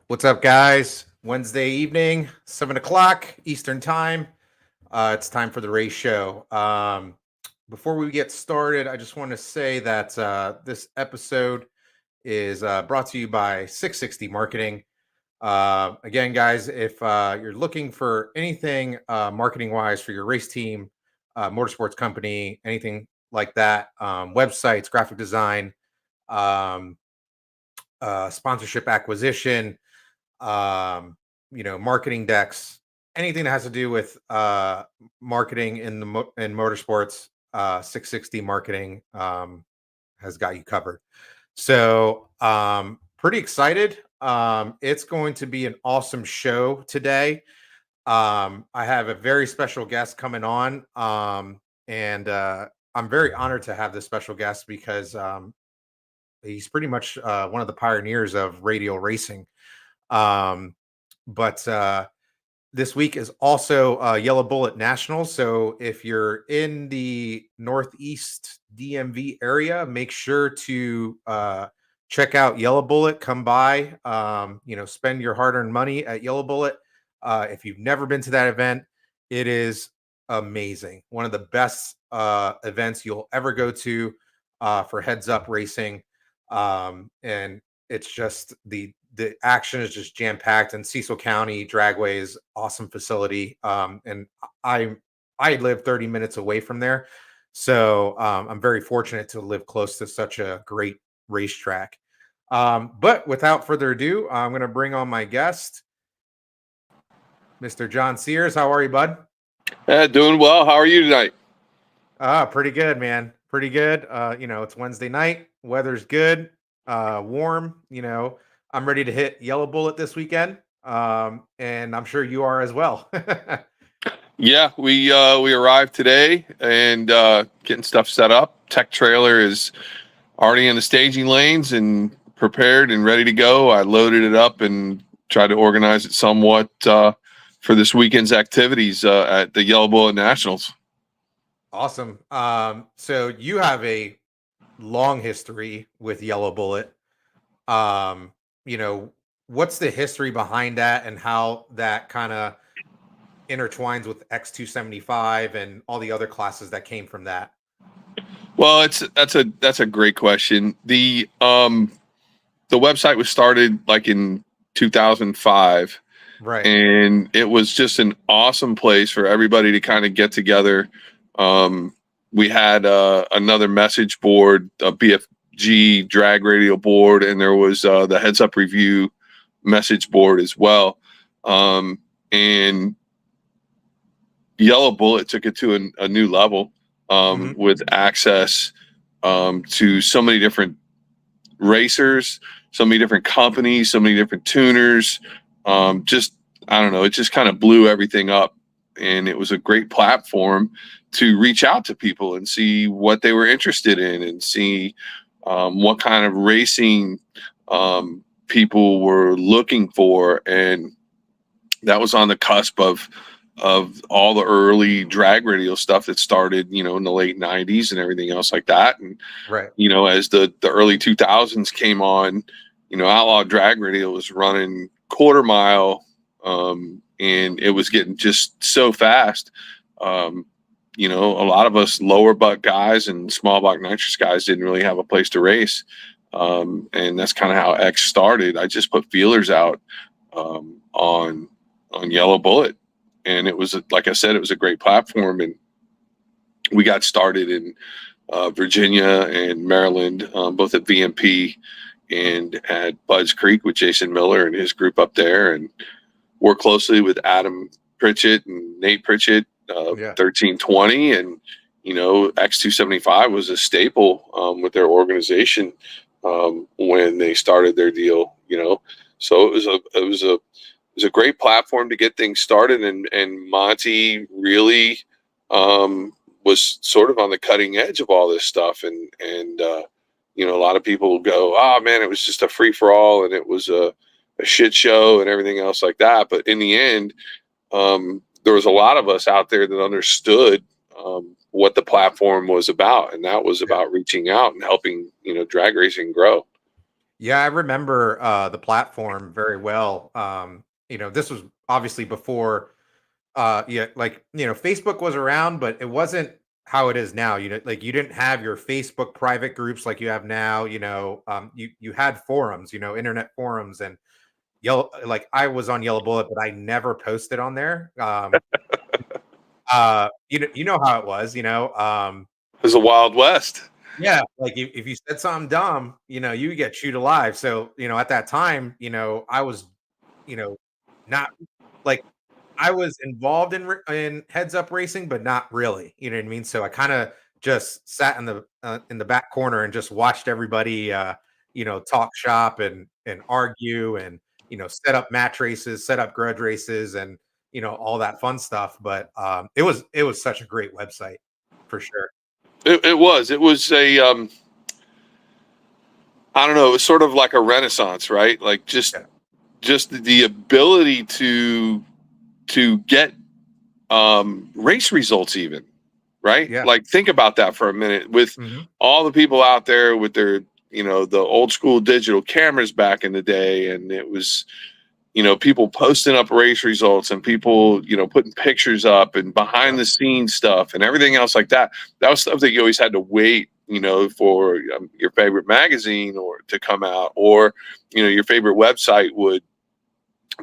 What's up, guys? Wednesday evening, 7 o'clock Eastern time. It's time for the race show. Before we get started, I just want to say that this episode is brought to you by 660 Marketing. Again, guys, if you're looking for anything marketing wise for your race team, motorsports company, anything like that, websites, graphic design, um, sponsorship acquisition, marketing decks, anything that has to do with marketing in in motorsports, 660 Marketing has got you covered. So pretty excited. It's going to be an awesome show today. I have a very special guest coming on, and I'm very honored to have this special guest because he's pretty much one of the pioneers of radial racing. Um, but this week is also Yellow Bullet National. So if you're in the Northeast DMV area, make sure to check out Yellow Bullet. Come by, spend your hard-earned money at Yellow Bullet. If you've never been to that event, it is amazing. One of the best events you'll ever go to for heads up racing. And it's just the action is just jam packed, and Cecil County Dragway is awesome facility. And I live 30 minutes away from there, so I'm very fortunate to live close to such a great racetrack. But without further ado, I'm going to bring on my guest, Mr. John Sears. How are you, bud? Doing well. How are you tonight? Pretty good, man. Pretty good. It's Wednesday night. Weather's good. Warm. I'm ready to hit Yellow Bullet this weekend. And I'm sure you are as well. Yeah, we arrived today and getting stuff set up. Tech trailer is already in the staging lanes and prepared and ready to go. I loaded it up and tried to organize it somewhat for this weekend's activities at the Yellow Bullet Nationals. Awesome. So you have a long history with Yellow Bullet. What's the history behind that and how that kind of intertwines with X275 and all the other classes that came from that? Well, that's a great question. The website was started like in 2005, Right. and it was just an awesome place for everybody to kind of get together. We had another message board, a BFG drag radio board, and there was the Heads Up Review message board as well. And Yellow Bullet took it to a new level with access to so many different racers, so many different companies, so many different tuners. I don't know, it just kind of blew everything up. And it was a great platform to reach out to people and see what they were interested in and see what kind of racing people were looking for. And that was on the cusp of all the early drag radio stuff that started, in the late 90s and everything else like that. And, right. As the early 2000s came on, Outlaw Drag Radio was running quarter mile, and it was getting just so fast. A lot of us lower buck guys and small buck nitrous guys didn't really have a place to race. And that's kind of how X started. I just put feelers out on Yellow Bullet, and it was, like I said, it was a great platform. And we got started in Virginia and Maryland, both at VMP and at Budds Creek with Jason Miller and his group up there, and worked closely with Adam Pritchett and Nate Pritchett, 1320. And, X275 was a staple with their organization when they started their deal, so it was a great platform to get things started. And Monty really was sort of on the cutting edge of all this stuff. And a lot of people go, oh man, it was just a free for all and it was a shit show and everything else like that. But in the end, there was a lot of us out there that understood what the platform was about. And that was about reaching out and helping, drag racing grow. Yeah, I remember the platform very well. This was obviously before yeah, like, Facebook was around, but it wasn't how it is now. Like, you didn't have your Facebook private groups like you have now. You had forums, internet forums, and yellow like I was on Yellow Bullet, but I never posted on there. You know how it was, It was a Wild West. yeah, like if you said something dumb, you get chewed alive. So, at that time, I was, you know, not like I was involved in heads up racing, but not really. You know what I mean? So I kind of just sat in the back corner and just watched everybody, talk shop and argue and set up match races, set up grudge races, and all that fun stuff. But it was such a great website for sure. It was a I don't know, it was sort of like a renaissance, right? Like Yeah, just the ability to get race results even, right? yeah, Like think about that for a minute with hmm all the people out there with their, the old school digital cameras back in the day. And it was, people posting up race results and people, putting pictures up and behind yeah, the scenes stuff and everything else like that. That was stuff that you always had to wait, for your favorite magazine or to come out, or, your favorite website would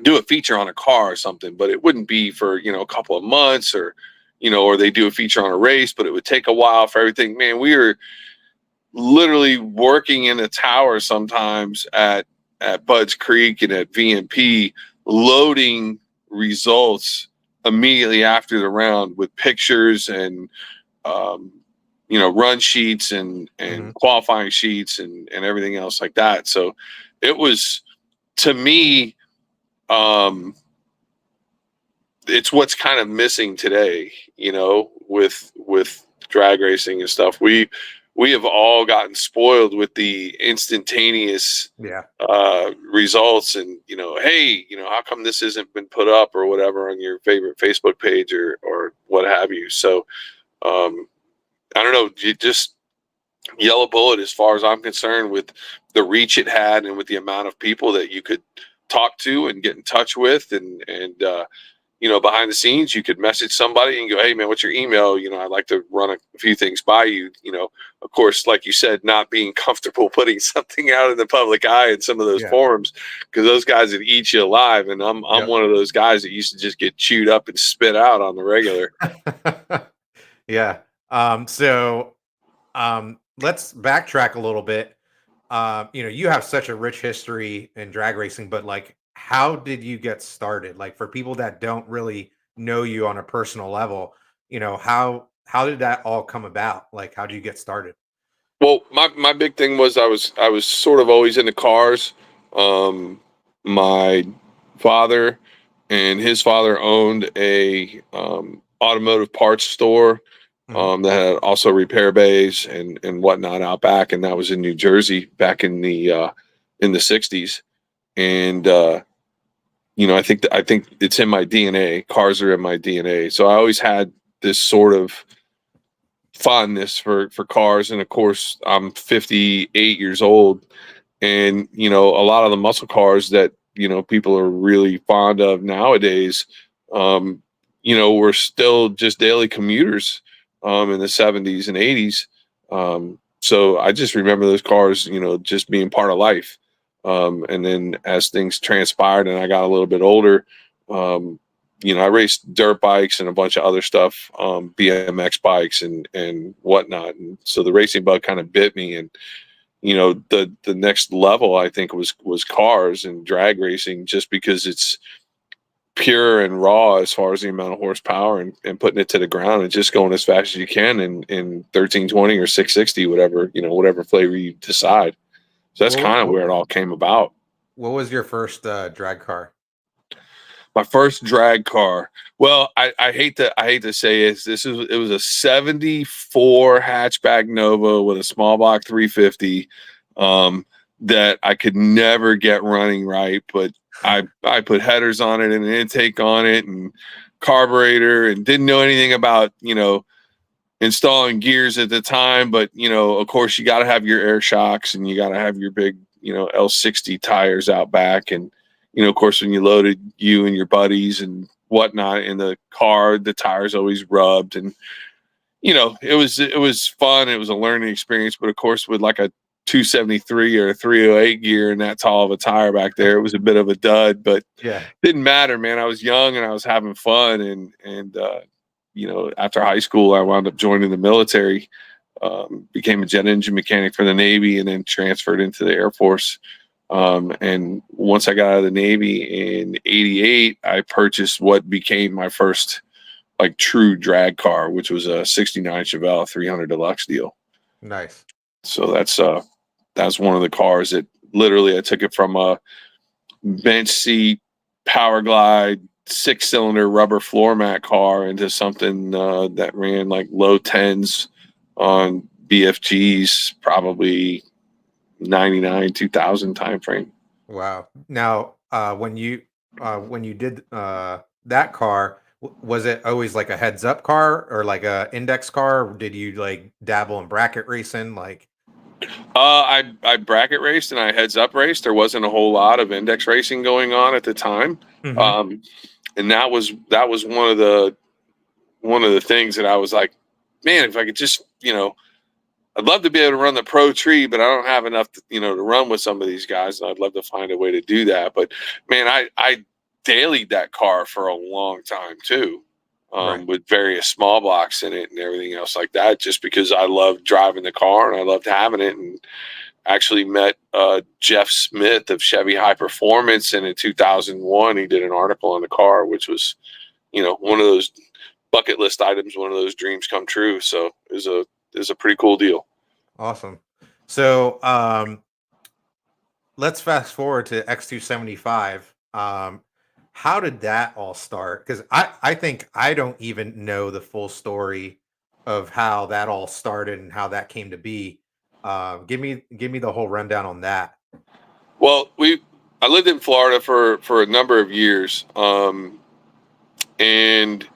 do a feature on a car or something, but it wouldn't be for, a couple of months, or, or they do a feature on a race, but it would take a while for everything. Man, we were literally working in a tower sometimes at Budds Creek and at VMP, loading results immediately after the round with pictures and um, run sheets and hmm qualifying sheets and everything else like that. So it was, to me, it's what's kind of missing today, with drag racing and stuff. We have all gotten spoiled with the instantaneous yeah. results, and hey, how come this isn't been put up or whatever on your favorite Facebook page or what have you. So I don't know, just Yellow Bullet, as far as I'm concerned, with the reach it had and with the amount of people that you could talk to and get in touch with, and behind the scenes, you could message somebody and go, "Hey, man, what's your email? I'd like to run a few things by you." Of course, like you said, not being comfortable putting something out in the public eye in some of those Yeah. forums, because those guys would eat you alive. And I'm Yep. one of those guys that used to just get chewed up and spit out on the regular. Yeah. So let's backtrack a little bit. You have such a rich history in drag racing, but like, how did you get started? Like, for people that don't really know you on a personal level, how did that all come about? Like, how did you get started? Well, my big thing was I was sort of always into cars. Um, my father and his father owned a automotive parts store Hmm. that had also repair bays and whatnot out back, and that was in New Jersey back in the '60s. And I think it's in my DNA. Cars are in my DNA, so I always had this sort of fondness for cars. And of course, I'm 58 years old, and a lot of the muscle cars that people are really fond of nowadays, um were still just daily commuters in the 70s and 80s. So I just remember those cars, just being part of life. And then as things transpired and I got a little bit older, um I raced dirt bikes and a bunch of other stuff, BMX bikes and whatnot. And so the racing bug kind of bit me. And the next level, I think, was cars and drag racing, just because it's pure and raw as far as the amount of horsepower and putting it to the ground and just going as fast as you can in 1320 or 660, whatever flavor you decide. So that's What, kind of what, where it all came about. what was your first drag car? My first drag car. Well, I hate to say it was a 74 hatchback Nova with a small block 350, that I could never get running right, but I put headers on it and an intake on it and carburetor, and didn't know anything about, installing gears at the time, but of course you got to have your air shocks and you got to have your big, L60 tires out back. And, of course, when you loaded you and your buddies and whatnot in the car, the tires always rubbed. And, it was fun. It was a learning experience. But of course, with like a 273 or a 308 gear and that tall of a tire back there, it was a bit of a dud, but Yeah. didn't matter, man. I was young and I was having fun. And after high school, I wound up joining the military, became a jet engine mechanic for the Navy, and then transferred into the Air Force. And once I got out of the Navy in '88, I purchased what became my first like true drag car, which was a '69 Chevelle 300 Deluxe deal. Nice. So that's one of the cars that literally I took it from a bench seat, power glide, 6-cylinder rubber floor mat car into something that ran like low tens on BFGs, probably 99, 2000 timeframe. Wow. Now, when you did that car, was it always like a heads up car or like a index car? Or did you like dabble in bracket racing? Like, I bracket raced and I heads up raced. There wasn't a whole lot of index racing going on at the time. Mhm. And that was one of the things that I was like, man, if I could just, I'd love to be able to run the pro tree, but I don't have enough, to run with some of these guys. And I'd love to find a way to do that. But man, I dailied that car for a long time too, Right. with various small blocks in it and everything else like that, just because I loved driving the car and I loved having it. And actually met Jeff Smith of Chevy High Performance. And in 2001, he did an article on the car, which was, one of those bucket list items, one of those dreams come true. So it was a pretty cool deal. Awesome. So, let's fast forward to X275. How did that all start? Because I think I don't even know the full story of how that all started and how that came to be. Give me the whole rundown on that. Well, I lived in Florida for a number of years, and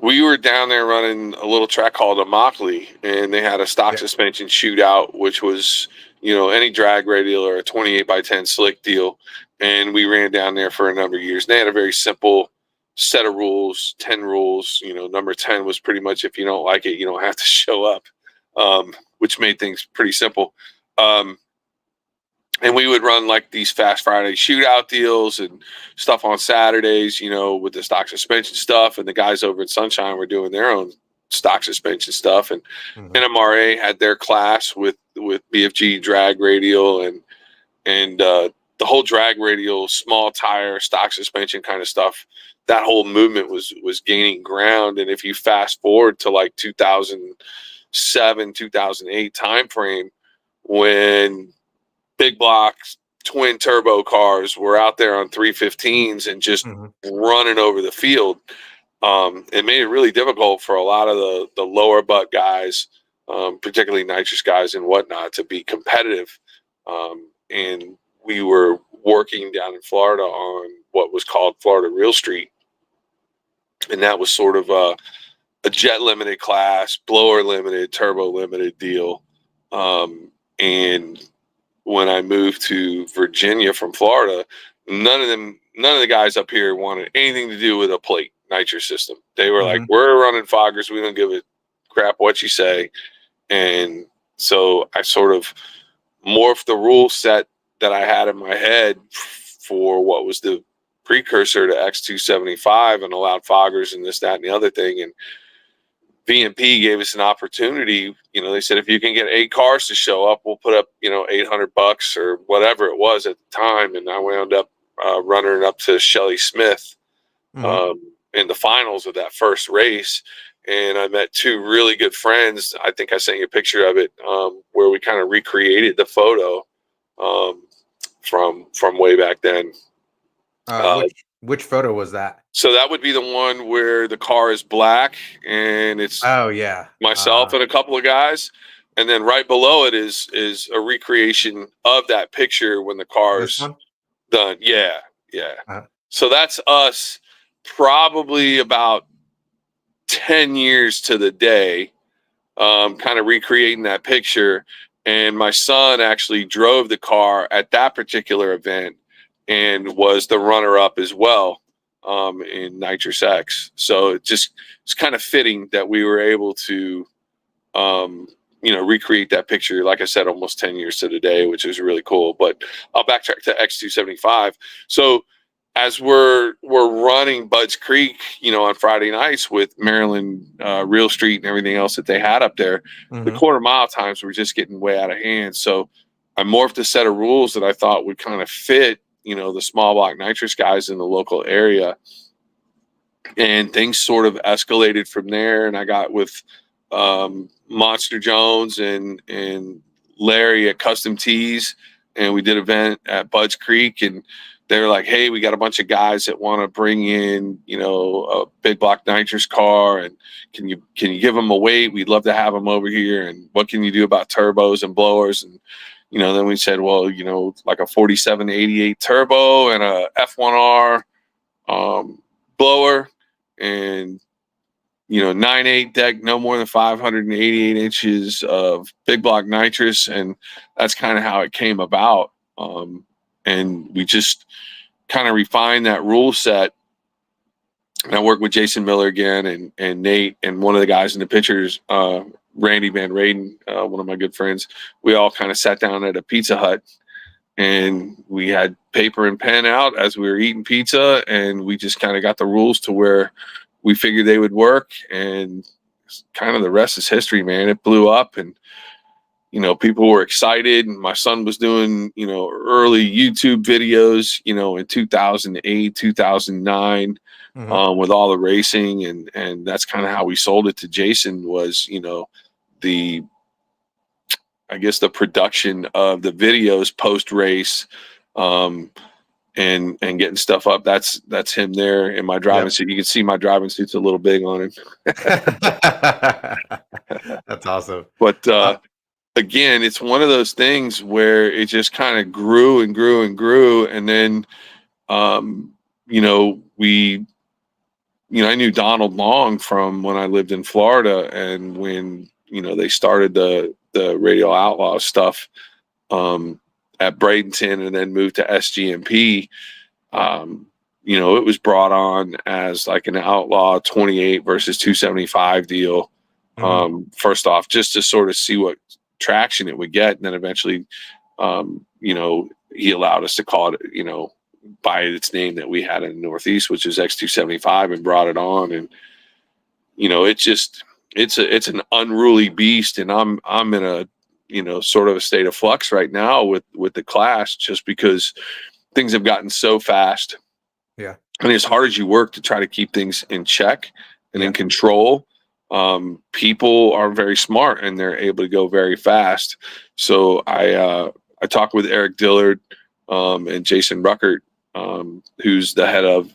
we were down there running a little track called Immokalee, and they had a stock Yeah. suspension shootout, which was any drag radial or a 28 by 10 slick deal, and we ran down there for a number of years. And they had a very simple set of rules, 10 rules. Number 10 was pretty much if you don't like it, you don't have to show up, which made things pretty simple. And we would run like these Fast Friday shootout deals and stuff on Saturdays, with the stock suspension stuff. And the guys over at Sunshine were doing their own stock suspension stuff. And Mhm. NMRA had their class with BFG drag radial and the whole drag radial, small tire, stock suspension kind of stuff. That whole movement was gaining ground. And if you fast forward to like 2007, 2008 timeframe, when big blocks, twin turbo cars were out there on 315s and just Mhm. running over the field. It made it really difficult for a lot of the lower butt guys, particularly nitrous guys and whatnot, to be competitive. And we were working down in Florida on what was called Florida Real Street. And that was sort of a jet limited class, blower limited, turbo limited deal. And when I moved to Virginia from Florida, none of the guys up here wanted anything to do with a plate nitrous system. They were like, Mhm. we're running foggers. We don't give a crap what you say. And so I sort of morphed the rule set that I had in my head for what was the precursor to X275 and allowed foggers and this, that, and the other thing. And VMP gave us an opportunity. They said, if you can get 8 cars to show up, we'll put up, $800 or whatever it was at the time. And I wound up running up to Shelly Smith Mhm. in the finals of that first race. And I met 2 really good friends. I think I sent you a picture of it, where we kind of recreated the photo from way back then. Which photo was that? So that would be the one where the car is black and it's Oh yeah. myself and a couple of guys, and then right below it is a recreation of that picture when the This car's one. done. Yeah. Uh, So that's us, probably about 10 years to the day, kind of recreating that picture. And my son actually drove the car at that particular event and was the runner up as well, in Nitrous X. So it's kind of fitting that we were able to, recreate that picture, like I said, almost 10 years to the day, which is really cool. But I'll backtrack to X275. So as we're running Budds Creek, on Friday nights with Maryland Real Street and everything else that they had up there, the quarter mile times were just getting way out of hand. So I morphed a set of rules that I thought would kind of fit, the small block nitrous guys in the local area. And things sort of escalated from there. And I got with Monster Jones and Larry at Custom Tees, and we did an event at Budds Creek, and they're like, hey, we got a bunch of guys that want to bring in, a big block nitrous car, and can you give them a weight? We'd love to have them over here. And what can you do about turbos and blowers? And, then we said, well, like a 4788 turbo and a F1R blower, and 9/8 deck, no more than 588 inches of big block nitrous. And that's kind of how it came about. And we just kind of refined that rule set. And I worked with Jason Miller again, and Nate, and one of the guys in the pictures, Randy Van Raden, one of my good friends. We all kind of sat down at a Pizza Hut, and we had paper and pen out as we were eating pizza, and we just kind of got the rules to where we figured they would work, and kind of the rest is history, man. It blew up, and people were excited. And my son was doing early YouTube videos in 2008, 2009, with all the racing, and that's kind of how we sold it to Jason, was the the production of the videos post race, and getting stuff up. That's him there in my driving suit. You can see my driving suit's a little big on him. That's awesome. But again, it's one of those things where it just kind of grew and grew and grew. And then, I knew Donald Long from when I lived in Florida, and when, they started the Radial Outlaw stuff, at Bradenton, and then moved to SGMP. It was brought on as like an Outlaw 28 versus 275 deal. First off, just to sort of see what traction it would get. And then eventually, he allowed us to call it, by its name that we had in the Northeast, which is X275, and brought it on. And, it's an unruly beast. And I'm in a, sort of a state of flux right now with the class, just because things have gotten so fast. Yeah. And as hard as you work to try to keep things in check and in control, people are very smart, and they're able to go very fast. So I talked with Eric Dillard, and Jason Ruckert, who's the head of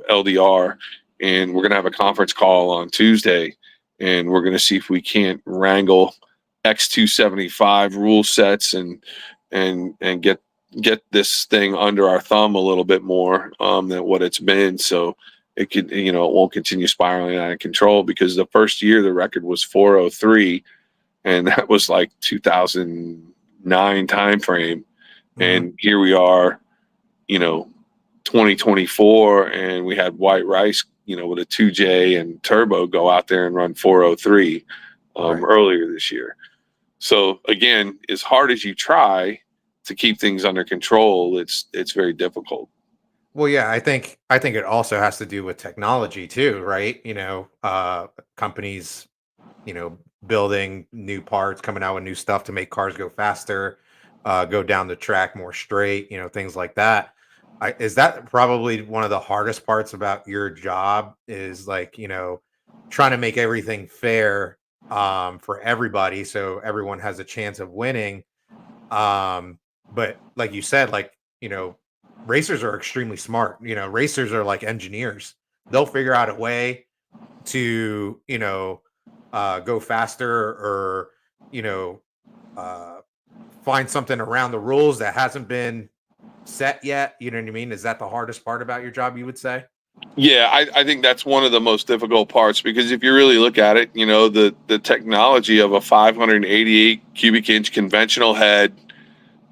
LDR, and we're going to have a conference call on Tuesday, and we're going to see if we can't wrangle X275 rule sets and get this thing under our thumb a little bit more than what it's been, so it could, it won't continue spiraling out of control. Because the first year the record was 403, and that was like 2009 time frame. And here we are, 2024, and we had White Rice, with a 2J and turbo, go out there and run 403 earlier this year. So again, as hard as you try to keep things under control, it's very difficult. Well, yeah, I think it also has to do with technology too, right? Companies, building new parts, coming out with new stuff to make cars go faster, go down the track more straight, things like that. Is that probably one of the hardest parts about your job, is like, trying to make everything fair for everybody, so everyone has a chance of winning. But like you said, like, racers are extremely smart. Racers are like engineers. They'll figure out a way to, go faster, or, find something around the rules that hasn't been set yet. You know what I mean? Is that the hardest part about your job, you would say? Yeah, I think that's one of the most difficult parts, because if you really look at it, you know, the technology of a 588 cubic inch conventional head,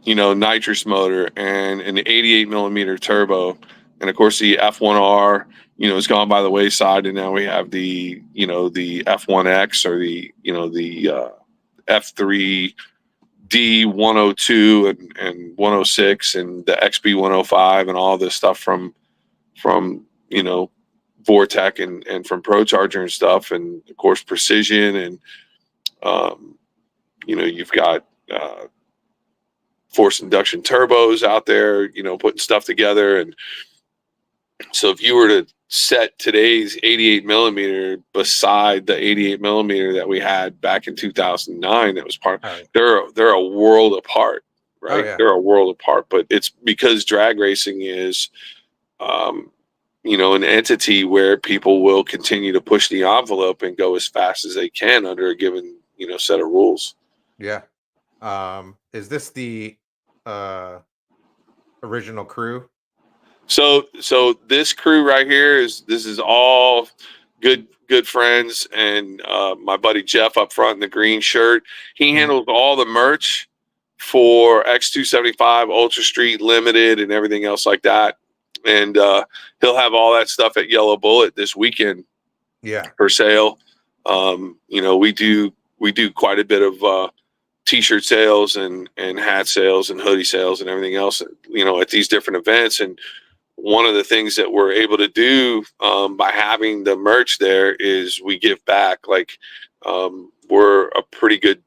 you know, nitrous motor and an 88 millimeter turbo, and of course the F1R, you know, has gone by the wayside, and now we have the, you know, the F1X, or the, you know, the F3D 102 and 106 and the XB 105 and all this stuff from you know, Vortec and from ProCharger and stuff, and of course Precision, and you know, you've got forced induction turbos out there, you know, putting stuff together. And so if you were to set today's 88 millimeter beside the 88 millimeter that we had back in 2009, that was part, Oh, they're a world apart, oh right? yeah. They're a world apart, but it's because drag racing is, um, you know, an entity where people will continue to push the envelope and go as fast as they can under a given, you know, set of rules. Yeah. Is this the uh original crew? So this crew right here this is all good friends, and my buddy Jeff up front in the green shirt, he Mhm. handles all the merch for X275 Ultra Street Limited and everything else like that, and he'll have all that stuff at Yellow Bullet this weekend Yeah. for sale. You know, we do quite a bit of t-shirt sales and hat sales and hoodie sales and everything else, you know, at these different events. And one of the things that we're able to do by having the merch there is we give back. Like, we're a pretty good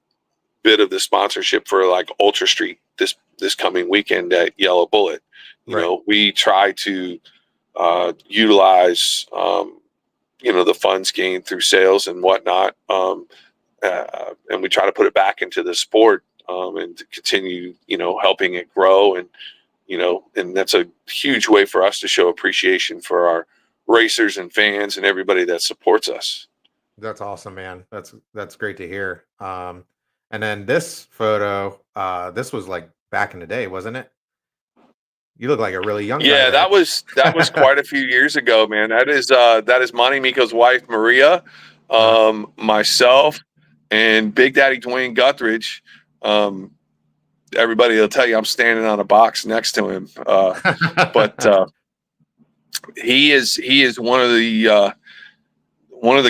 bit of the sponsorship for like Ultra Street this coming weekend at Yellow Bullet. You Right. know, we try to utilize you know, the funds gained through sales and whatnot, and we try to put it back into the sport, and to continue, you know, helping it grow. And you know, and that's a huge way for us to show appreciation for our racers and fans and everybody that supports us. That's awesome, man. That's great to hear. And then this photo, this was like back in the day, wasn't it? You look like a really young guy Yeah, there. that was quite a few years ago, man. That is Monty Miko's wife, Maria, Uh, myself, and Big Daddy Dwayne Guthridge. Um, Everybody will tell you I'm standing on a box next to him, but he is one of the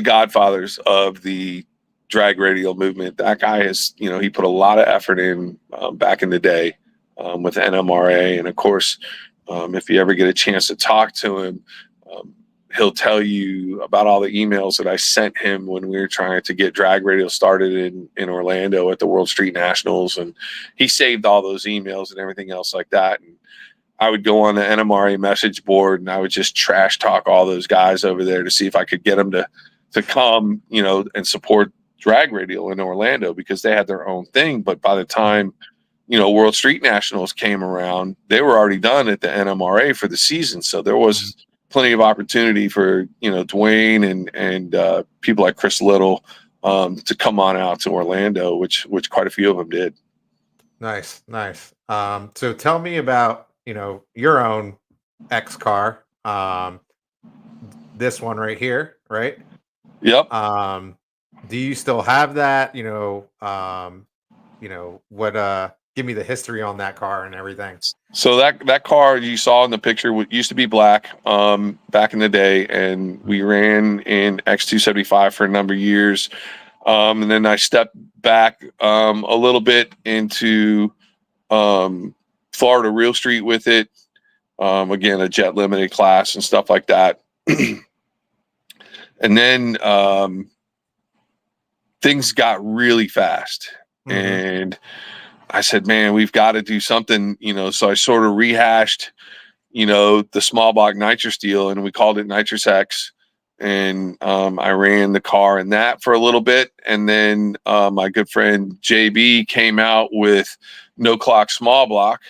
godfathers of the drag radial movement. That guy is, you know, he put a lot of effort in back in the day with NMRA. And of course, if you ever get a chance to talk to him, um, he'll tell you about all the emails that I sent him when we were trying to get drag radial started in Orlando at the World Street Nationals. And he saved all those emails and everything else like that. And I would go on the NMRA message board and I would just trash talk all those guys over there to see if I could get them to come, you know, and support drag radial in Orlando, because they had their own thing. But by the time, you know, World Street Nationals came around, they were already done at the NMRA for the season. So there was plenty of opportunity for, you know, Dwayne and people like Chris Little to come on out to Orlando, which quite a few of them did. Nice, nice. So tell me about, your own X car. This one right here, right? Yep. Um, do you still have that? What give me the history on that car and everything. So that car you saw in the picture used to be black back in the day, and we ran in X275 for a number of years. And then I stepped back a little bit into Florida Real Street with it. Again, a jet limited class and stuff like that. And then things got really fast. Mhm. And I said, man, we've got to do something, you know. So I sort of rehashed, you know, the small block nitrous deal, and we called it Nitrous X. And I ran the car in that for a little bit. And then my good friend JB came out with No Clock Small Block.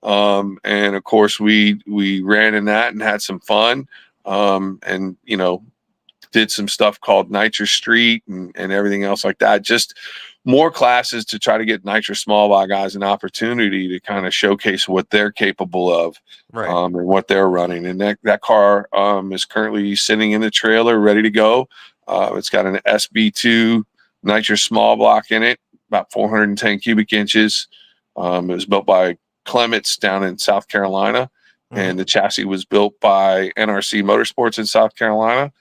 And of course, we ran in that and had some fun. And, you know, did some stuff called Nitro Street and everything else like that. Just more classes to try to get Nitro small block guys an opportunity to kind of showcase what they're capable of, Right. and what they're running. And that car is currently sitting in the trailer, ready to go. It's got an SB2 Nitro small block in it, about 410 cubic inches. It was built by Clements down in South Carolina, and the chassis was built by NRC Motorsports in South Carolina.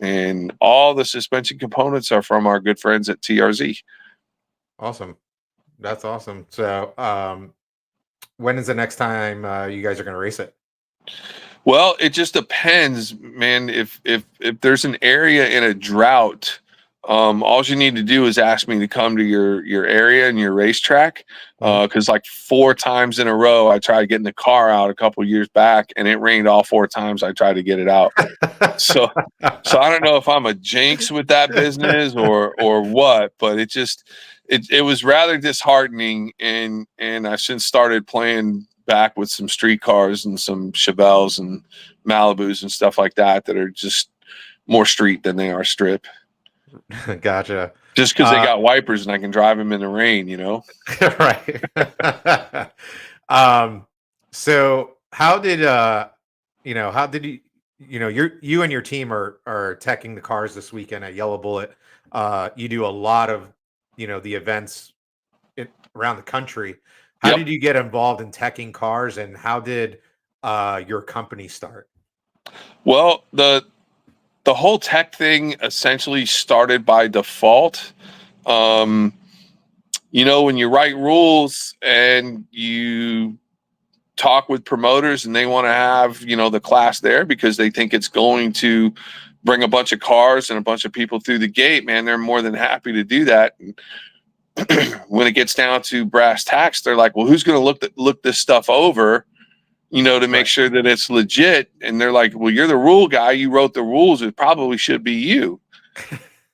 And all the suspension components are from our good friends at TRZ. Awesome. That's awesome. So, when is the next time you guys are going to race it? Well, it just depends, man. If there's an area in a drought, all you need to do is ask me to come to your area and your racetrack. Because like 4 times in a row, I tried getting the car out a couple years back, and it rained all 4 times I tried to get it out. So I don't know if I'm a jinx with that business or what, but it was rather disheartening, and I since started playing back with some street cars and some Chevelles and Malibus and stuff like that are just more street than they are strip. Gotcha. Just because they got wipers and I can drive them in the rain, Right. So how did you and your team are teching the cars this weekend at Yellow Bullet? You do a lot of the events around the country. How did you get involved in teching cars, and how did your company start? Well, the whole tech thing essentially started by default. When you write rules and you talk with promoters and they want to have, the class there because they think it's going to bring a bunch of cars and a bunch of people through the gate, man, they're more than happy to do that. And when it gets down to brass tacks, they're like, well, who's going to look this stuff over, to make sure that it's legit? And they're like, well, you're the rule guy. You wrote the rules. It probably should be you.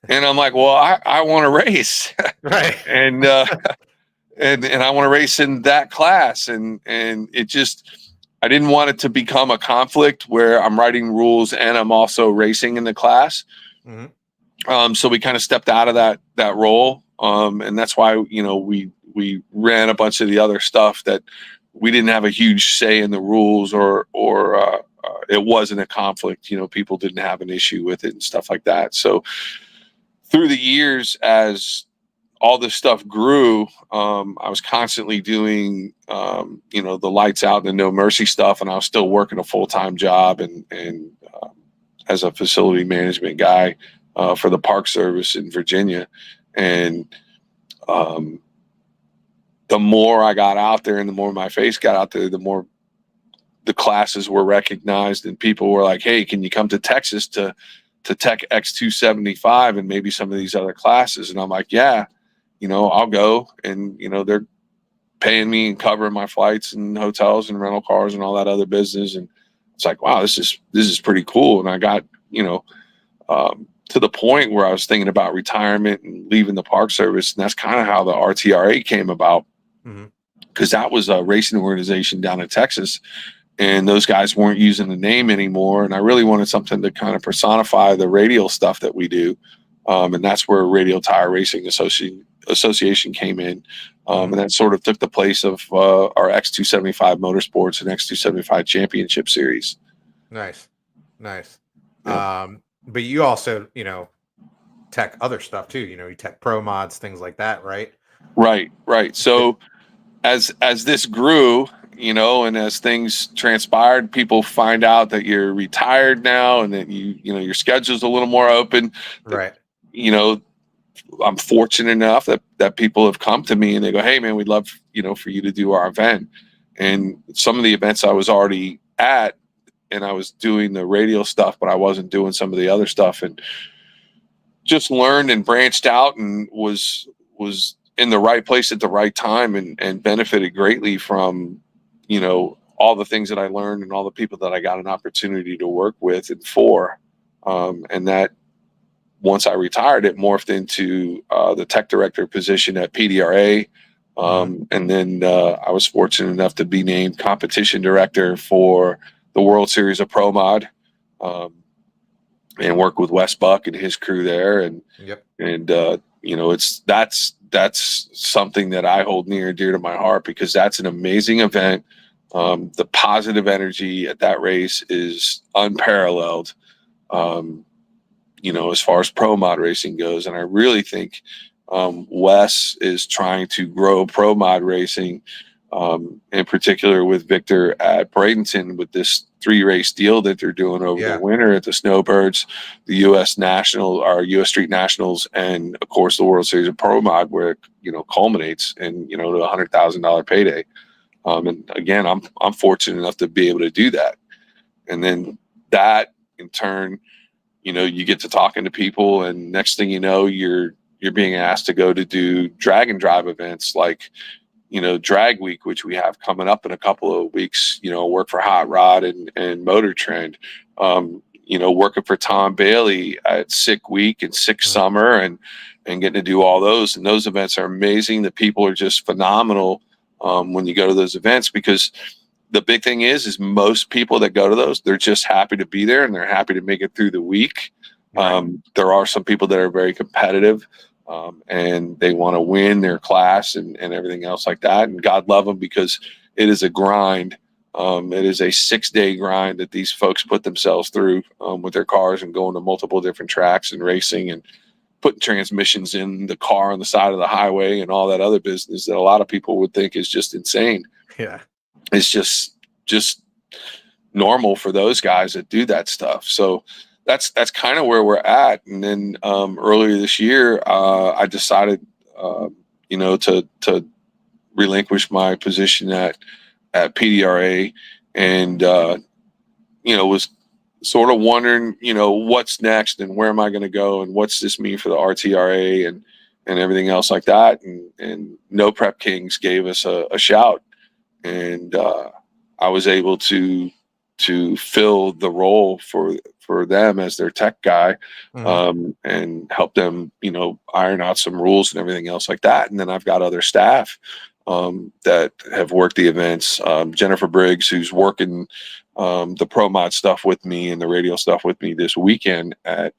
And I'm like, well, I want to race. Right. And I want to race in that class. And it just, I didn't want it to become a conflict where I'm writing rules and I'm also racing in the class. So we kind of stepped out of that role. And that's why, we ran a bunch of the other stuff that we didn't have a huge say in the rules or it wasn't a conflict, people didn't have an issue with it and stuff like that. So through the years, as all this stuff grew, I was constantly doing, the lights out and the no mercy stuff. And I was still working a full-time job and as a facility management guy for the Park Service in Virginia. And the more I got out there and the more my face got out there, the more the classes were recognized and people were like, hey, can you come to Texas to tech X275 and maybe some of these other classes? And I'm like, yeah, I'll go. And, they're paying me and covering my flights and hotels and rental cars and all that other business. And it's like, wow, this is pretty cool. And I got, to the point where I was thinking about retirement and leaving the Park Service. And that's kind of how the RTRA came about, because that was a racing organization down in Texas. And those guys weren't using the name anymore. And I really wanted something to kind of personify the radial stuff that we do. And that's where Radial Tire Racing Association came in. And that sort of took the place of our X275 Motorsports and X275 Championship Series. Nice. Yeah. But you also, tech other stuff too. You tech pro mods, things like that, right? Right. So as this grew, and as things transpired, people find out that you're retired now and that your schedule's a little more open. Right. I'm fortunate enough that people have come to me and they go, hey man, we'd love, for you to do our event. And some of the events I was already at and I was doing the radial stuff, but I wasn't doing some of the other stuff, and just learned and branched out and was in the right place at the right time and benefited greatly from, all the things that I learned and all the people that I got an opportunity to work with and for. And that once I retired, it morphed into the tech director position at PDRA. And then I was fortunate enough to be named competition director for the World Series of Pro Mod. and work with Wes Buck and his crew there. Yep. And you know, that's something that I hold near and dear to my heart, because that's an amazing event. The positive energy at that race is unparalleled, you know, as far as pro mod racing goes. And I really think Wes is trying to grow pro mod racing, in particular with Victor at Bradenton, with this 3-race deal that they're doing over the winter at the Snowbirds, the U.S. National, or U.S. Street Nationals, and of course the World Series of Pro Mod, where it, you know, culminates in, you know, to $100,000 payday. And again, I'm fortunate enough to be able to do that. And then that in turn, you know, you get to talking to people, and next thing you know, you're being asked to go to do drag and drive events like, you know, Drag Week, which we have coming up in a couple of weeks, you know, work for Hot Rod and Motor Trend, you know, working for Tom Bailey at Sick Week and Sick Summer, and getting to do all those. And those events are amazing. The people are just phenomenal when you go to those events, because the big thing is most people that go to those, they're just happy to be there and they're happy to make it through the week. There are some people that are very competitive, and they want to win their class and everything else like that. And God love them, because it is a grind. It is a 6-day grind that these folks put themselves through with their cars, and going to multiple different tracks and racing and putting transmissions in the car on the side of the highway and all that other business that a lot of people would think is just insane. Yeah. It's just normal for those guys that do that stuff. So that's kind of where we're at. And then earlier this year, I decided, you know, to relinquish my position at PDRA, and you know, was sort of wondering, you know, what's next and where am I going to go and what's this mean for the RTRA and everything else like that. And No Prep Kings gave us a shout, and I was able to fill the role for them as their tech guy, and help them, you know, iron out some rules and everything else like that. And then I've got other staff that have worked the events. Jennifer Briggs, who's working the pro mod stuff with me and the radio stuff with me this weekend at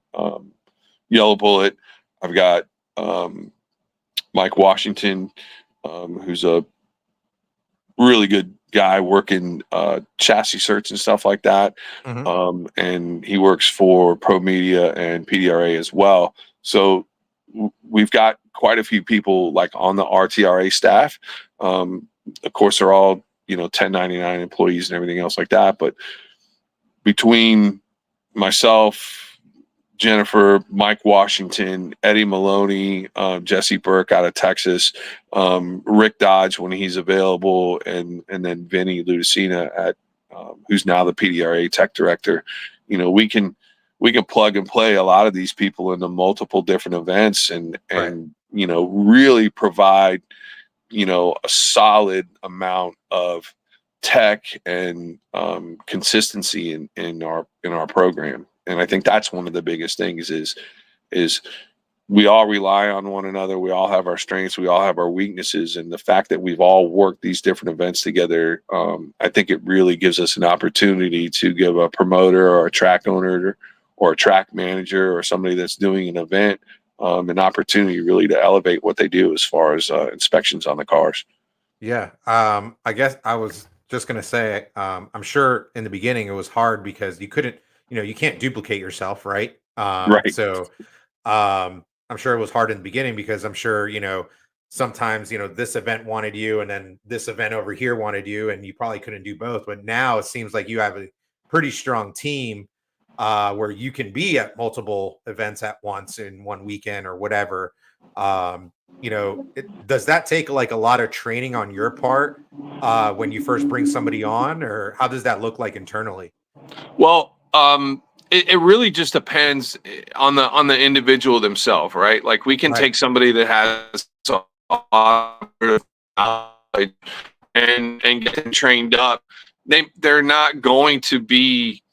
Yellow Bullet. I've got Mike Washington, who's a really good guy working chassis search and stuff like that. And he works for Pro Media and PDRA as well. So we've got quite a few people like on the RTRA staff. Of course, they're all, you know, 1099 employees and everything else like that. But between myself, Jennifer, Mike Washington, Eddie Maloney, Jesse Burke out of Texas, Rick Dodge when he's available, and then Vinny Ludicina at who's now the PDRA tech director. You know, we can plug and play a lot of these people into multiple different events, and you know, really provide, you know, a solid amount of tech and consistency in our program. And I think that's one of the biggest things is we all rely on one another. We all have our strengths. We all have our weaknesses. And the fact that we've all worked these different events together, I think it really gives us an opportunity to give a promoter or a track owner or a track manager or somebody that's doing an event an opportunity really to elevate what they do as far as inspections on the cars. Yeah. I guess I was just going to say, I'm sure in the beginning it was hard because you couldn't, you know, you can't duplicate yourself, right? Right. So I'm sure it was hard in the beginning because I'm sure, you know, sometimes, you know, this event wanted you and then this event over here wanted you, and you probably couldn't do both. But now it seems like you have a pretty strong team where you can be at multiple events at once in one weekend or whatever. You know, does that take like a lot of training on your part when you first bring somebody on, or how does that look like internally? Well, it really just depends on the individual themselves, right? Like we can take somebody that has a lot of knowledge and get them trained up. They're not going to be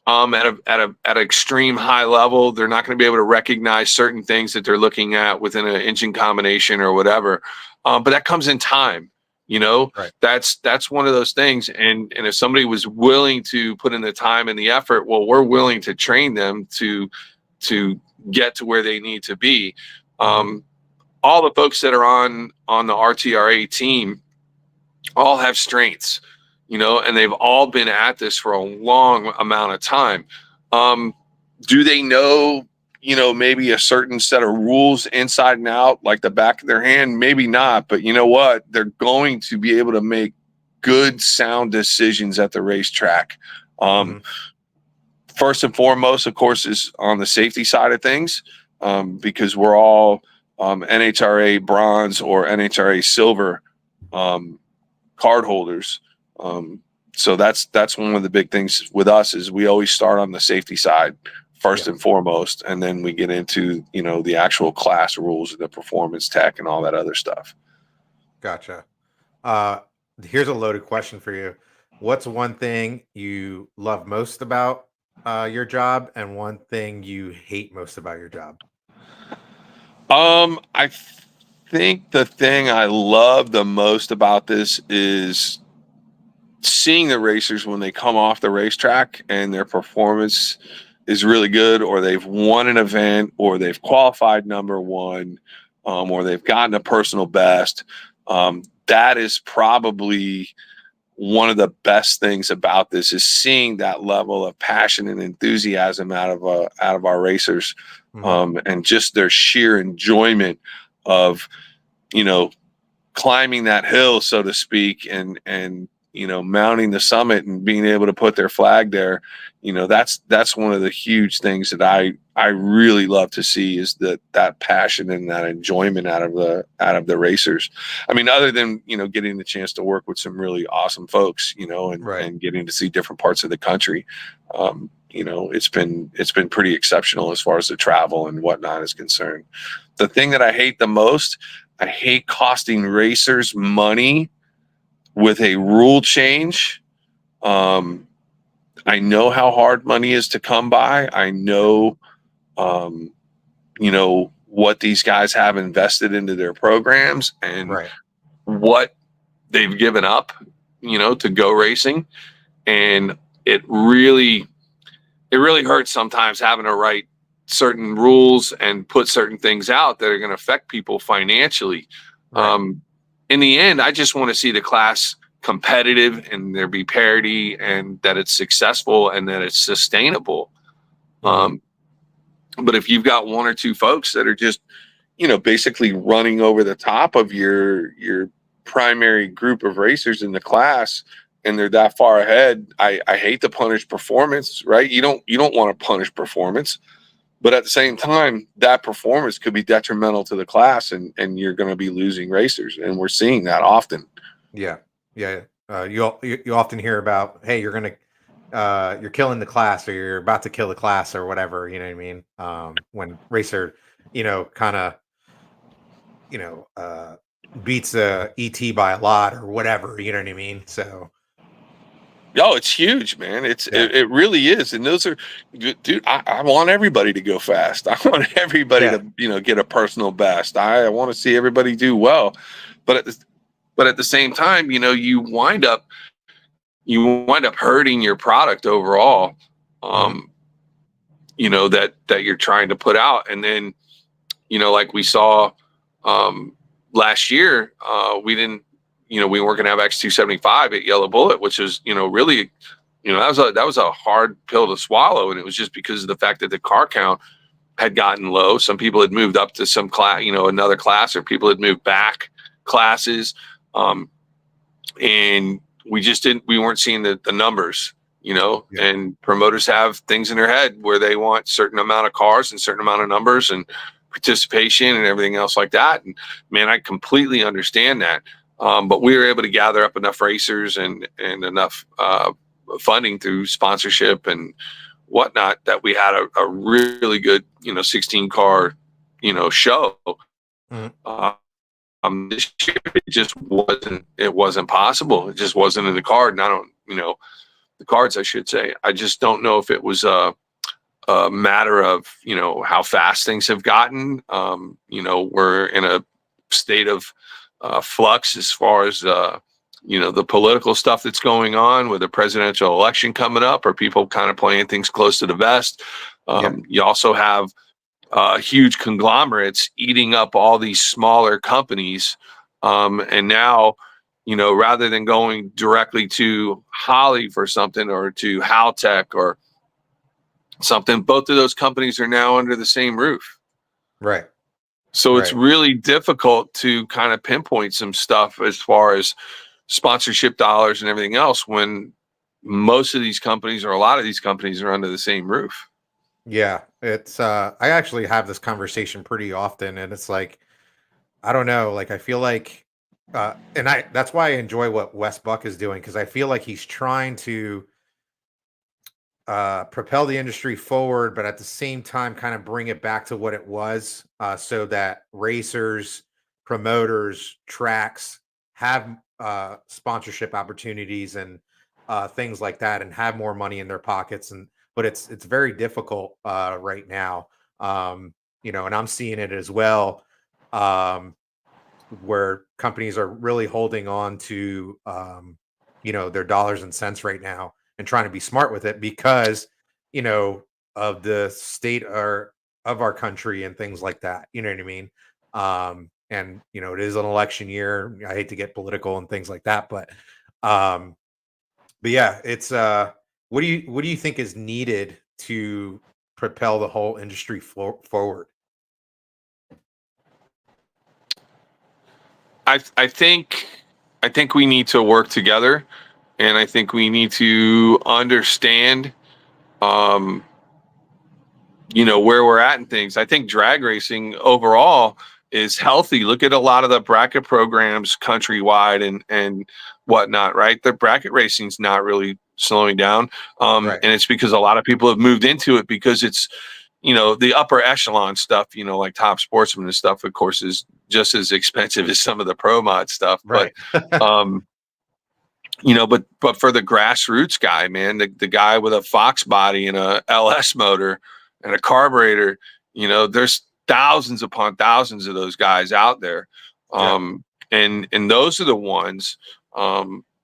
at an extreme high level. They're not going to be able to recognize certain things that they're looking at within an engine combination or whatever. But that comes in time. You know, Right. that's one of those things. And if somebody was willing to put in the time and the effort, well, we're willing to train them to get to where they need to be. All the folks that are on the RTRA team all have strengths, you know, and they've all been at this for a long amount of time. Do they know, you know, maybe a certain set of rules inside and out, like the back of their hand? Maybe not, but you know what? They're going to be able to make good, sound decisions at the racetrack. First and foremost, of course, is on the safety side of things, because we're all NHRA bronze or NHRA silver card holders. So that's one of the big things with us is we always start on the safety side first and foremost, and then we get into, you know, the actual class rules, the performance tech, and all that other stuff. Gotcha. Here's a loaded question for you. What's one thing you love most about your job, and one thing you hate most about your job? I think the thing I love the most about this is seeing the racers when they come off the racetrack and their performance is really good, or they've won an event, or they've qualified number one, or they've gotten a personal best. That is probably one of the best things about this, is seeing that level of passion and enthusiasm out of our racers, and just their sheer enjoyment of, you know, climbing that hill, so to speak, and you know, mounting the summit and being able to put their flag there. You know, that's one of the huge things that I really love to see, is that passion and that enjoyment out of the racers. I mean, other than, you know, getting the chance to work with some really awesome folks, you know, and getting to see different parts of the country, you know, it's been pretty exceptional as far as the travel and whatnot is concerned. The thing that I hate the most, I hate costing racers money with a rule change. I know how hard money is to come by. I know, you know, what these guys have invested into their programs and what they've given up, you know, to go racing. And it really hurts sometimes having to write certain rules and put certain things out that are going to affect people financially. In the end, I just want to see the class competitive and there be parity and that it's successful and that it's sustainable. But if you've got one or two folks that are just, you know, basically running over the top of your primary group of racers in the class, and they're that far ahead, I hate to punish performance, right? You don't want to punish performance, but at the same time, that performance could be detrimental to the class, and you're going to be losing racers, and we're seeing that often. Yeah. You often hear about, hey, you're killing the class, or you're about to kill the class, or whatever. You know what I mean? When racer, you know, kind of, you know, beats a ET by a lot or whatever. You know what I mean? So. Oh, it's huge, man. It really is. And those are, dude, I want everybody to go fast. I want everybody to, you know, get a personal best. I want to see everybody do well. But at the same time, you know, you wind up hurting your product overall, you know, that you're trying to put out. And then, you know, like we saw last year, we weren't going to have X275 at Yellow Bullet, which was, you know, really, you know, that was a hard pill to swallow. And it was just because of the fact that the car count had gotten low. Some people had moved up to some class, you know, another class, or people had moved back classes. And we weren't seeing the numbers, you know, and promoters have things in their head where they want certain amount of cars and certain amount of numbers and participation and everything else like that. And man, I completely understand that. But we were able to gather up enough racers and enough funding through sponsorship and whatnot that we had a really good, you know, 16 car, you know, show. This year it wasn't possible. It just wasn't in the card. And the cards, I should say. I just don't know if it was a matter of, you know, how fast things have gotten. You know, we're in a state of flux as far as the political stuff that's going on with the presidential election coming up, or people kind of playing things close to the vest. You also have huge conglomerates eating up all these smaller companies, and now, rather than going directly to Holly for something, or to Haltech or something, both of those companies are now under the same roof. Right. So it's really difficult to kind of pinpoint some stuff as far as sponsorship dollars and everything else, when most of these companies, or a lot of these companies, are under the same roof. Yeah, it's I actually have this conversation pretty often, and it's like, I don't know, like I feel like and I that's why I enjoy what Wes Buck is doing, because I feel like he's trying to propel the industry forward, but at the same time kind of bring it back to what it was, so that racers, promoters, tracks have sponsorship opportunities and things like that, and have more money in their pockets. And but it's very difficult right now, and I'm seeing it as well, where companies are really holding on to their dollars and cents right now, and trying to be smart with it, because you know of the state or of our country and things like that, you know what I mean. And it is an election year. I hate to get political and things like that, um but yeah, it's what do you think is needed to propel the whole industry forward? I think we need to work together, and I think we need to understand, um, where we're at in things. I think drag racing overall is healthy. Look at a lot of the bracket programs countrywide and whatnot, right? The bracket racing's not really slowing down. Right. And it's because a lot of people have moved into it, because it's, the upper echelon stuff, like Top Sportsman and stuff, of course, is just as expensive as some of the pro mod stuff. Right. Um, but for the grassroots guy, man, the guy with a Fox body and a LS motor and a carburetor, there's thousands upon thousands of those guys out there. Yeah. And those are the ones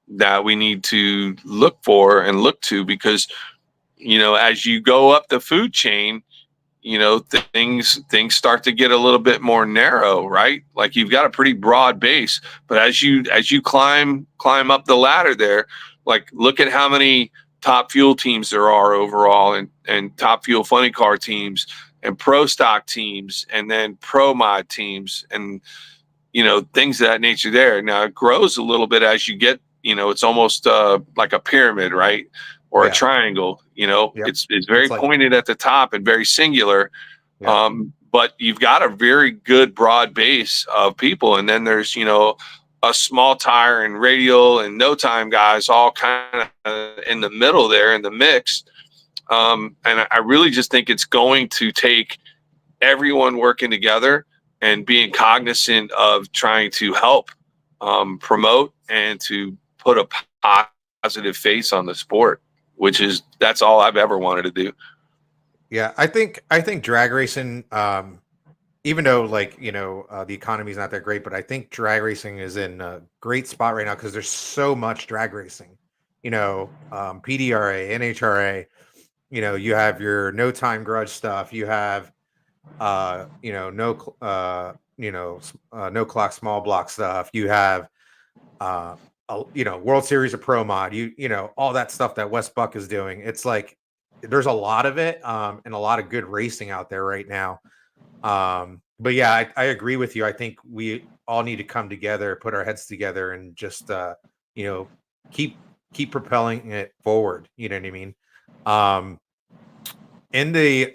that we need to look for and look to, because, as you go up the food chain, things start to get a little bit more narrow, right? Like, you've got a pretty broad base, but as you climb up the ladder there, like, look at how many Top Fuel teams there are overall, and Top Fuel funny car teams, and pro stock teams, and then pro mod teams, and things of that nature there. Now it grows a little bit as you get, it's almost like a pyramid, right? Or a triangle. Yep. It's very Like, pointed at the top and very singular. yeah. But you've got a very good broad base of people, and then there's a small tire and radial and no time guys all kind of in the middle there in the mix. And I really just think it's going to take everyone working together and being cognizant of trying to help promote and to put a positive face on the sport, that's all I've ever wanted to do. Yeah, I think drag racing, even though, like, the economy is not that great, but I think drag racing is in a great spot right now, because there's so much drag racing. PDRA, NHRA. You have your no time grudge stuff. You have no clock small block stuff. You have World Series of Pro Mod. All that stuff that Wes Buck is doing. It's like there's a lot of it, and a lot of good racing out there right now. But yeah, I agree with you. I think we all need to come together, put our heads together, and just keep propelling it forward. You know what I mean? In the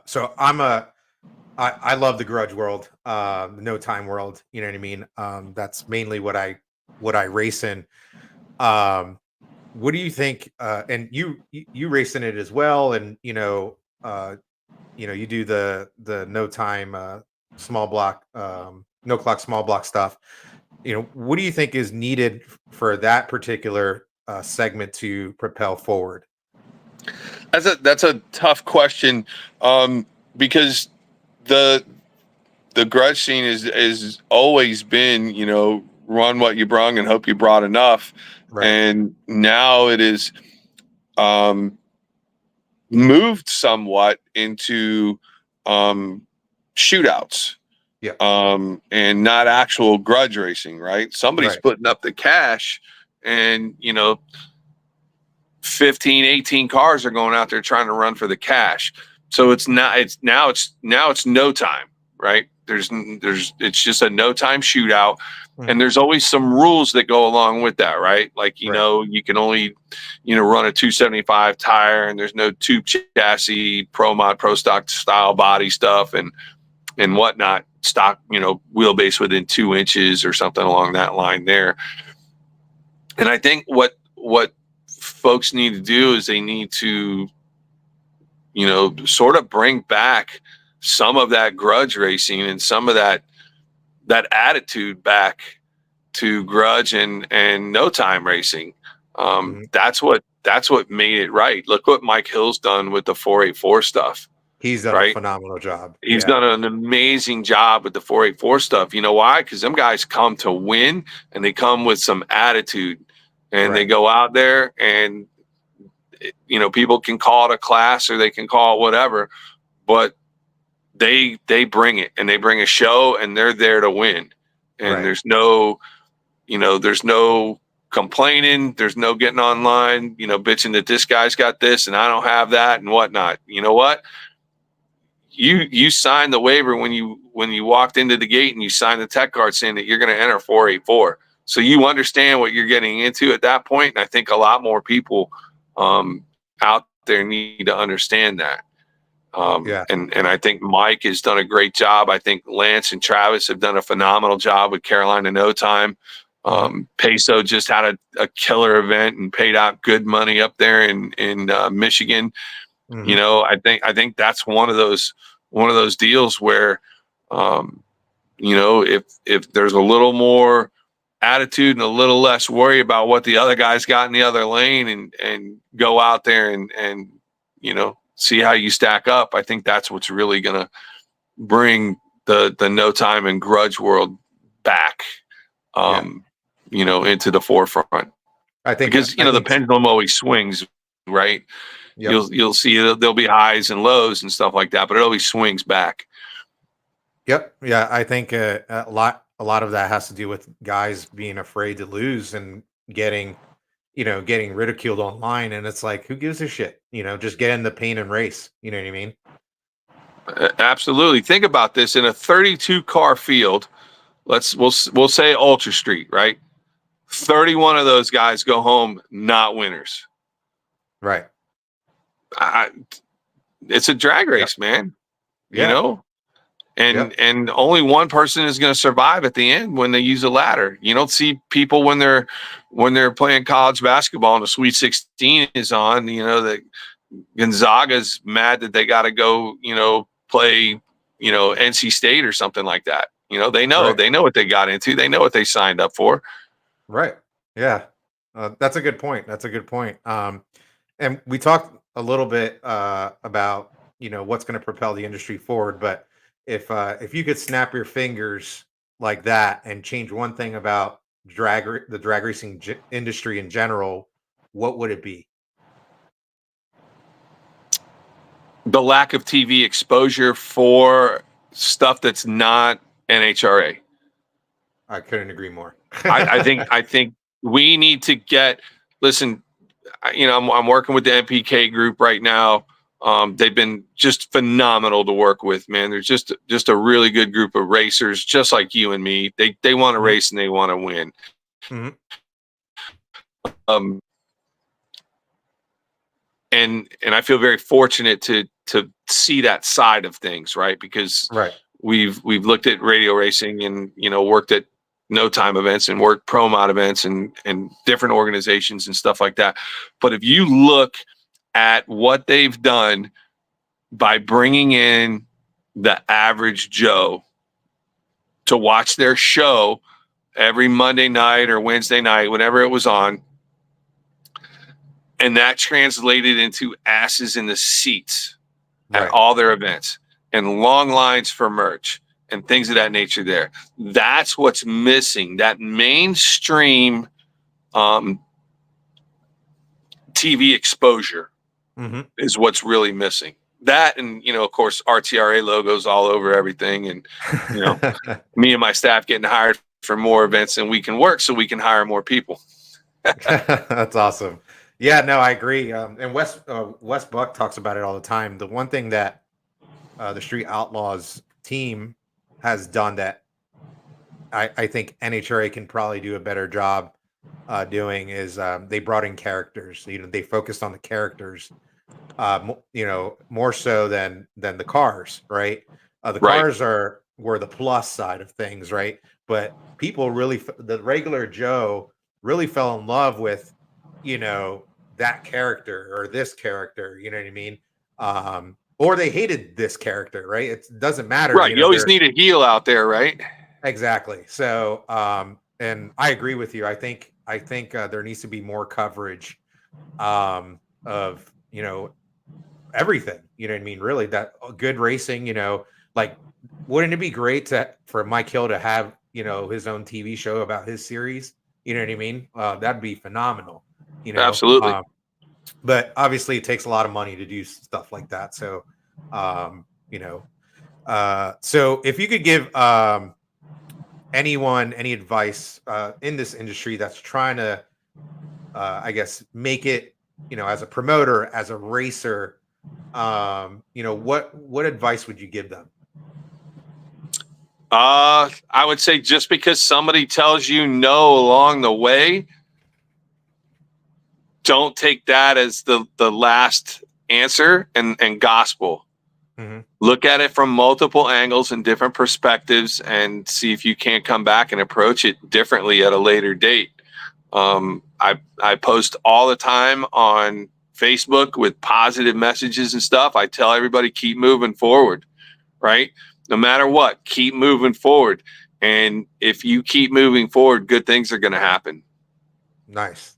so I love the grudge world, the no time world. You know what I mean? That's mainly what I race in. What do you think? And you race in it as well, and you do the no time small block, no clock small block stuff. What do you think is needed for that particular segment to propel forward? That's a tough question, because the grudge scene is always been, run what you brung and hope you brought enough. Right. And now it is moved somewhat into shootouts. Yeah. And not actual grudge racing, right? Somebody's Right. putting up the cash, and 15, 18 cars are going out there trying to run for the cash. So it's now it's no time, right? It's just a no time shootout. Mhm. And there's always some rules that go along with that, right? Like, Right. you can only, run a 275 tire, and there's no tube chassis, pro mod, pro stock style body stuff and whatnot, stock, wheelbase within 2 inches or something along that line there. And I think what folks need to do is they need to, sort of bring back some of that grudge racing and some of that attitude back to grudge and no time racing. That's what made it right. Look what Mike Hill's done with the 484 stuff. He's done a right? phenomenal job. He's Yeah. done an amazing job with the 484 stuff. You know why? Because them guys come to win, and they come with some attitude, and they Right. go out there, and people can call it a class or they can call it whatever, but they bring it, and they bring a show, and they're there to win. And Right. there's no complaining. There's no getting online, bitching that this guy's got this and I don't have that and whatnot. You know what? You signed the waiver when you walked into the gate, and you signed the tech card saying that you're going to enter 484. So you understand what you're getting into at that point. And I think a lot more people out there need to understand that. Yeah. And I think Mike has done a great job. I think Lance and Travis have done a phenomenal job with Carolina No Time. Peso just had a killer event and paid out good money up there in Michigan. I think that's one of those deals where, if there's a little more attitude and a little less worry about what the other guys got in the other lane, and go out there and see how you stack up. I think that's what's really going to bring the no time and grudge world back, into the forefront. I think Because the pendulum always swings, right? Yep. You'll see there'll be highs and lows and stuff like that, but it always swings back. Yep. Yeah. I think a lot of that has to do with guys being afraid to lose and getting ridiculed online. And it's like, who gives a shit? Just get in the paint and race. You know what I mean? Absolutely. Think about this: in a 32 car field, we'll say Ultra Street, right? 31 of those guys go home not winners. Right. It's a drag race, man. Yeah. And only one person is going to survive at the end when they use a ladder. You don't see people when they're playing college basketball and the Sweet 16 is on. That Gonzaga's mad that they got to go, play, NC State or something like that. They know what they got into. They know what they signed up for. Right. Yeah. That's a good point. And we talked a little bit about what's going to propel the industry forward, but if you could snap your fingers like that and change one thing about the drag racing industry in general, what would it be? The lack of TV exposure for stuff that's not NHRA. I couldn't agree more. I think we need to get. Listen, I'm working with the MPK group right now. They've been just phenomenal to work with, man. They're just a really good group of racers, just like you and me. They want to race and they want to win. And I feel very fortunate to see that side of things, right? Because we've looked at radio racing and worked at no time events and worked pro mod events and different organizations and stuff like that. But if you look at what they've done by bringing in the average Joe to watch their show every Monday night or Wednesday night, whenever it was on, and that translated into asses in the seats at all their events and long lines for merch and things of that nature there. That's what's missing. That mainstream TV exposure is what's really missing. That, and of course, RTRA logos all over everything, and me and my staff getting hired for more events than we can work, so we can hire more people. That's awesome. Yeah, no, I agree. And Wes Buck talks about it all the time. The one thing that the Street Outlaws team has done that I think NHRA can probably do a better job doing is they brought in characters. They focused on the characters, more so than the cars, right? The cars were the plus side of things, right? But people really, the regular Joe really fell in love with, that character or this character. You know what I mean? Or they hated this character, right? It doesn't matter. Right. You always need a heel out there, right? Exactly. So, and I agree with you. I think there needs to be more coverage of everything. You know what I mean? Really, that good racing. Like, wouldn't it be great for Mike Hill to have his own TV show about his series? You know what I mean? That'd be phenomenal. Absolutely. But obviously, it takes a lot of money to do stuff like that. So, so if you could give anyone any advice in this industry that's trying to I guess make it as a promoter, as a racer, what advice would you give them? I would say, just because somebody tells you no along the way, don't take that as the last answer and gospel. Look at it from multiple angles and different perspectives, and see if you can't come back and approach it differently at a later date. I post all the time on Facebook with positive messages and stuff. I tell everybody, keep moving forward, right? No matter what, keep moving forward. And if you keep moving forward, good things are going to happen. Nice.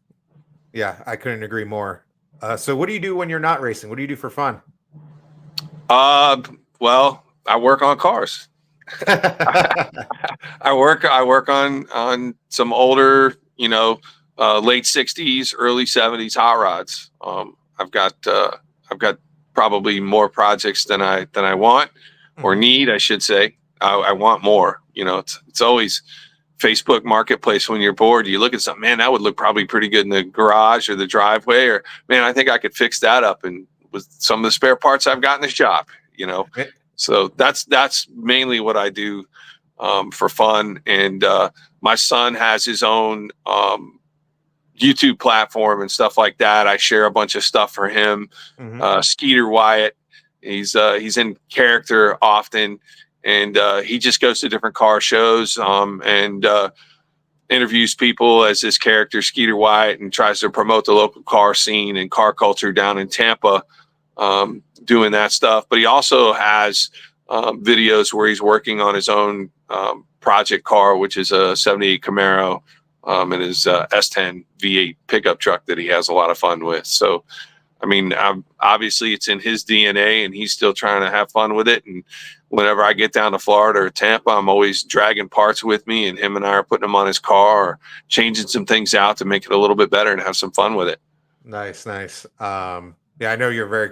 Yeah, I couldn't agree more. So what do you do when you're not racing? What do you do for fun? Well, I work on cars. I work on some older, late 60s, early 70s hot rods. I've got probably more projects than I want or need, I should say. I want more. It's always Facebook Marketplace. When you're bored, you look at something, man, that would look probably pretty good in the garage or the driveway, or man, I think I could fix that up, and with some of the spare parts I've got in the shop, So that's mainly what I do for fun. And my son has his own YouTube platform and stuff like that. I share a bunch of stuff for him. Skeeter Wyatt, he's in character often, and he just goes to different car shows and interviews people as this character, Skeeter Wyatt, and tries to promote the local car scene and car culture down in Tampa, doing that stuff. But he also has videos where he's working on his own project car, which is a 78 Camaro and his S10 V8 pickup truck that he has a lot of fun with. So, I mean, obviously it's in his DNA, and he's still trying to have fun with it. And whenever I get down to Florida or Tampa, I'm always dragging parts with me, and him and I are putting them on his car or changing some things out to make it a little bit better and have some fun with it. Nice. Yeah, I know you're very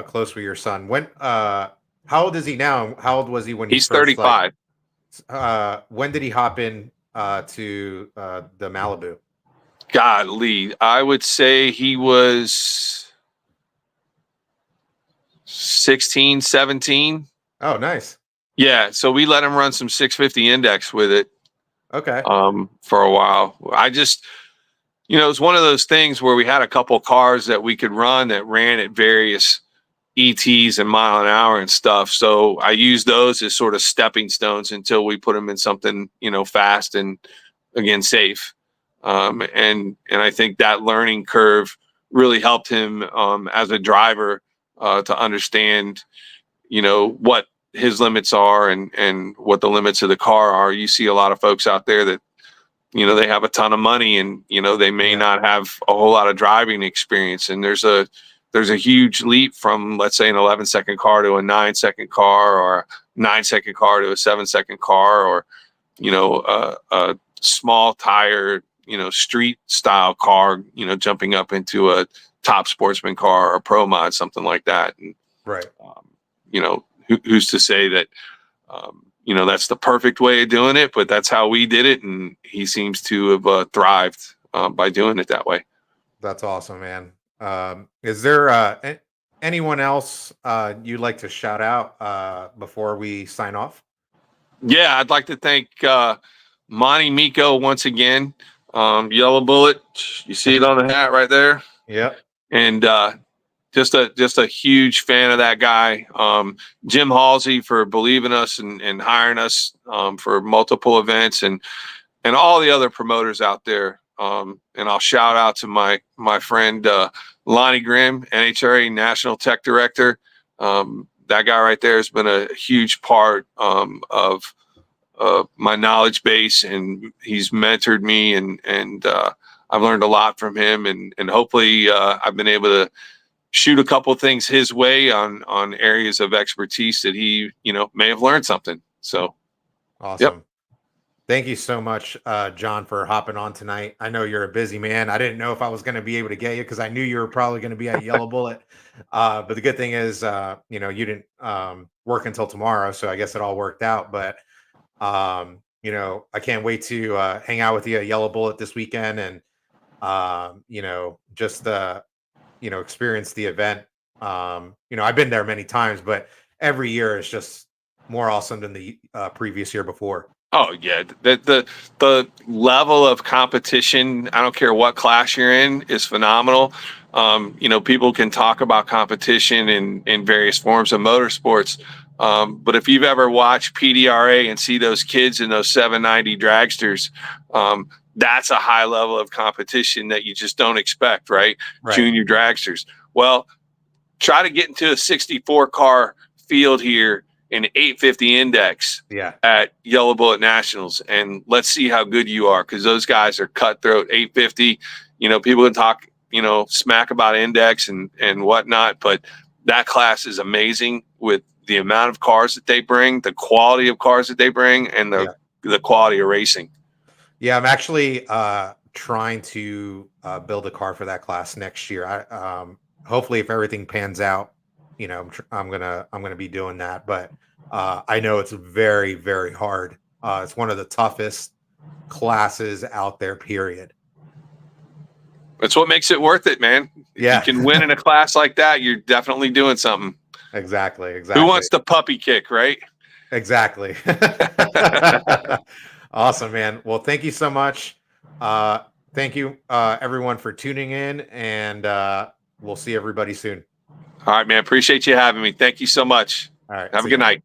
close with your son. How old is he now? How old was he when he's 35? When did he hop in to the Malibu? Golly, I would say he was 16, 17. Oh, nice. Yeah, so we let him run some 650 index with it. Okay. For a while. I just, it's one of those things where we had a couple cars that we could run that ran at various ETs and mile an hour and stuff. So I used those as sort of stepping stones until we put them in something, fast and, again, safe. And I think that learning curve really helped him as a driver to understand, what his limits are and what the limits of the car are. You see a lot of folks out there that, they have a ton of money, and, they may not have a whole lot of driving experience. And there's a there's a huge leap from, let's say, an 11-second car to a 9-second car, or a 9-second car to a 7-second car, or, a small tire, street style car, jumping up into a top sportsman car or a pro mod, something like that. And, Right. Who's to say that, that's the perfect way of doing it, but that's how we did it. And he seems to have thrived by doing it that way. That's awesome, man. Is there anyone else you'd like to shout out before we sign off? Yeah, I'd like to thank Monty Miko once again. Yellow Bullet, you see it on the hat right there. Yep. And just a huge fan of that guy. Jim Halsey for believing us and hiring us for multiple events, and all the other promoters out there. And I'll shout out to my friend Lonnie Grimm, NHRA National Tech Director. That guy right there has been a huge part of my knowledge base, and he's mentored me, and I've learned a lot from him, and hopefully I've been able to shoot a couple of things his way on areas of expertise that he may have learned something. So awesome. Yep. Thank you so much, John, for hopping on tonight. I know you're a busy man. I didn't know if I was going to be able to get you because I knew you were probably going to be at Yellow Bullet. But the good thing is, you didn't work until tomorrow, so I guess it all worked out. But I can't wait to hang out with you at Yellow Bullet this weekend, and just experience the event. I've been there many times, but every year is just more awesome than the previous year before. Oh yeah, the level of competition, I don't care what class you're in, is phenomenal. People can talk about competition in various forms of motorsports, but if you've ever watched PDRA and see those kids in those 790 dragsters, that's a high level of competition that you just don't expect, right? Junior dragsters. Well, try to get into a 64 car field here in 850 index at Yellow Bullet Nationals, and let's see how good you are, because those guys are cutthroat. 850, people can talk smack about index and whatnot, but that class is amazing with the amount of cars that they bring, the quality of cars that they bring, and the quality of racing. Yeah, I'm actually trying to build a car for that class next year. I hopefully, if everything pans out, I'm gonna be doing that. But I know it's very, very hard. It's one of the toughest classes out there, period. That's what makes it worth it, man. Yeah. If you can win in a class like that, you're definitely doing something. Exactly. Who wants the puppy kick, right? Exactly. Awesome, man. Well, thank you so much. Thank you, everyone, for tuning in, and we'll see everybody soon. All right, man. Appreciate you having me. Thank you so much. All right. Have a good night.